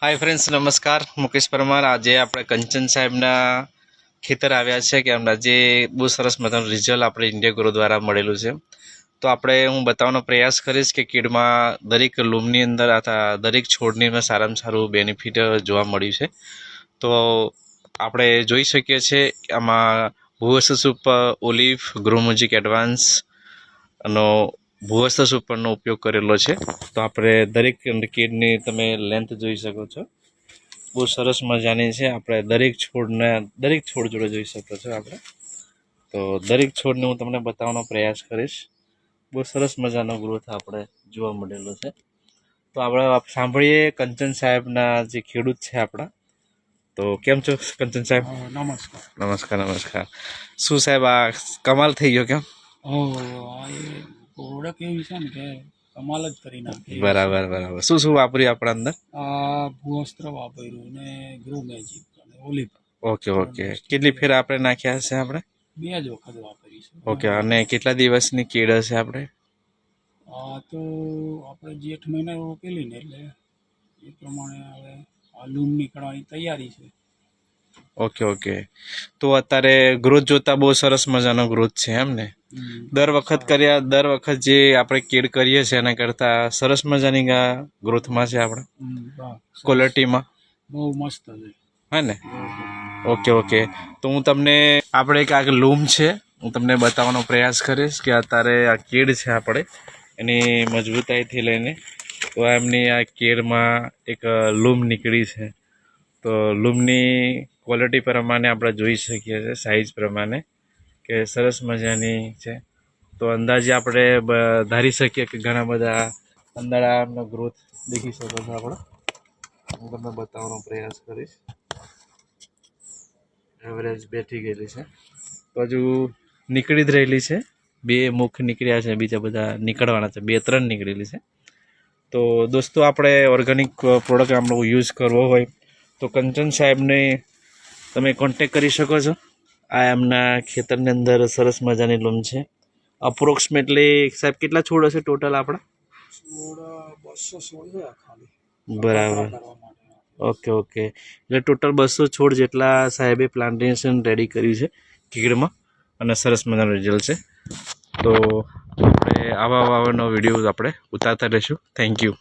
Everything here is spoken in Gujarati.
हाय फ्रेंड्स नमस्कार मुकेश परमार। आज આપણે કંચન સાહેબના ખેતર આવ્યા છે કે એમના જે બહુ સરસ મજાનું રિઝલ્ટ આપણે ઇન્ડિયા ગ્રો દ્વારા મળેલું છે। તો આપણે હું બતાવવાનો પ્રયાસ કરીશ કે કીડમાં દરેક લૂમની અંદર અથવા દરેક છોડની અંદર સારામાં સારું બેનિફિટ જોવા મળ્યું છે। તો આપણે જોઈ શકીએ છીએ કે આમાં ભૂવસ્ત્ર સુપર ઓલિવ ગ્રોમોજિક એડવાન્સ નો ભૂવસ્ત્ર સુપરનો ઉપયોગ કરેલો છે। તો આપણે દરેક કીડની તમે લેન્થ જોઈ શકો છો, બહુ સરસ મજાની છે। આપણે દરેક છોડ જોડે જોઈ શકો છો આપણે। તો દરેક છોડને હું તમને બતાવવાનો પ્રયાસ કરીશ। બહુ સરસ મજાનો ગ્રોથ આપણે જોવા મળેલો છે। તો આપણે સાંભળીએ કંચન સાહેબના જે ખેડૂત છે આપણા। તો કેમ છો કંચન સાહેબ? નમસ્કાર। નમસ્કાર નમસ્કાર। શું સાહેબ આ કમાલ થઈ ગયો કેમ? પ્રોડક્ટ એવી છે ને કે કમાલ જ કરી નાખે। બરાબર બરાબર। શું શું વાપર્યું આપણા અંદર? આ ભૂવસ્ત્ર વાપર્યું ને ગ્રો મેજિક અને ઓલિવ। Okay okay. કેટલી ફેર આપણે નાખ્યા હશે આપણે? 2 જ વખત વાપરી છે। ઓકે। અને કેટલા દિવસની કીડ હશે આપણે? આ તો આપણે જેઠ મહિને રોપેલી ને એટલે એ પ્રમાણે હવે આ લૂમ નીકળવાની તૈયારી છે। Okay okay. તો અત્યારે ગ્રોથ જોતા બહુ સરસ મજાનો ગ્રોથ છે એમ ને? દર વખત જે આપણે કેડ કરીએ છીએ એના કરતાં સરસ મજાની ગ્રોથમાં છે આપણે, ક્વોલિટીમાં બહુ મસ્ત છે હે ને? Okay okay. તો હું તમને આપણે એક આ લૂમ છે હું તમને બતાવવાનો પ્રયાસ કરીશ કે અત્યારે આ કેડ છે આપણે એની મજબૂતાઈથી લઈને તો એમની આ કેડમાં એક લૂમ નીકળી છે। તો લૂમની ક્વોલિટી પ્રમાણે આપણે જોઈ શકીએ છીએ, સાઇઝ પ્રમાણે કે સરસ મજાની છે। તો અંદાજે આપણે ધારી શકીએ કે ઘણા બધા અંદાડાનો ગ્રોથ દેખી શકો છો આપણે। હું તમને બતાવવાનો પ્રયાસ કરીશ। એવરેજ બેઠી ગયેલી છે તો હજુ નીકળી જ રહેલી છે। 2 મુખ નીકળ્યા છે, બીજા બધા નીકળવાના છે, 2-3 નીકળેલી છે। તો દોસ્તો આપણે ઓર્ગેનિક પ્રોડક્ટ આપણો યુઝ કરવો હોય તો કંચન સાહેબને તમે કોન્ટેક કરી શકો છો। આ એમના ખેતરની અંદર સરસ મજાની લૂમ છે। અપ્રોક્સિમેટલી સાહેબ કેટલા છોડ હશે ટોટલ આપણા? છોડ 216 છે ખાલી। બરાબર। Okay okay. એટલે ટોટલ 200 છોડ જેટલા સાહેબે પ્લાન્ટેશન રેડી કર્યું છે કીડમાં અને સરસ મજાનું રિઝલ્ટ છે। તો આપણે આવા વિડીયોઝ આપણે ઉતારતા રહીશું। Thank you.